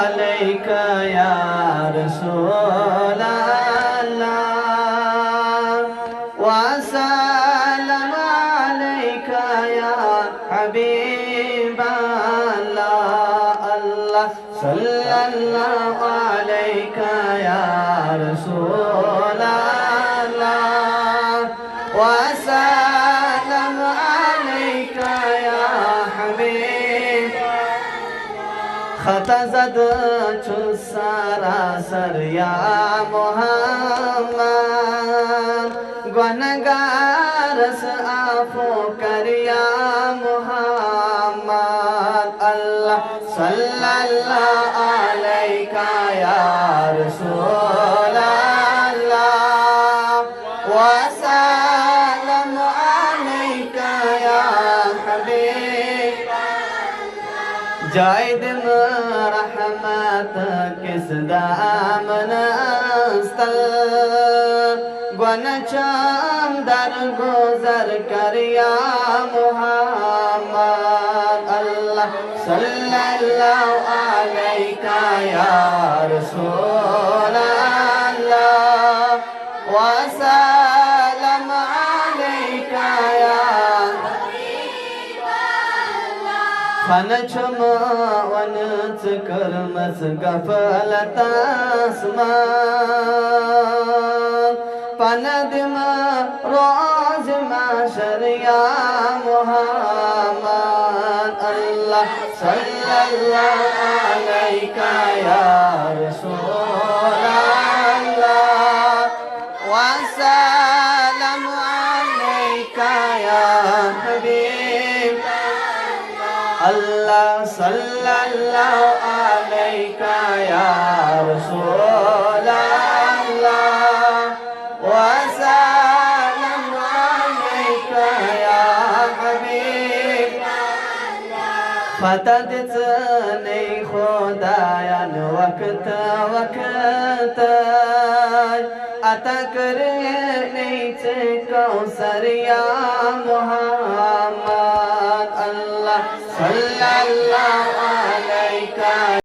عليك يا رسول الله وسلم عليك يا حبيب الله الله صلى الله عليك يا رسول الله وسلم عليك يا حبيب خطا زد چو سراسر یا محمد گناہگارس عفو کر یا محمد اللہ صلی اللہ علیک یا رسول اللہ وسلم علیک یا حبیب جاید رحمت کس دامن استل گنچم در گذر کر یا محمد اللہ صلی اللہ علیک یا رسول اللہ وسلم علیک یا خنچم ونت کرمس غفلت اسمان پندم روز محشر یا محمد اللہ صلی اللہ علیک یا رسول اللہ وسلم علیک یا حبیب اللہ صلی اللہ علیک یا رسول اللہ وسلم علیک یا حبیب فتح دتنی خدایان وقت وقت اتا کرنی چه کوثر یا محمد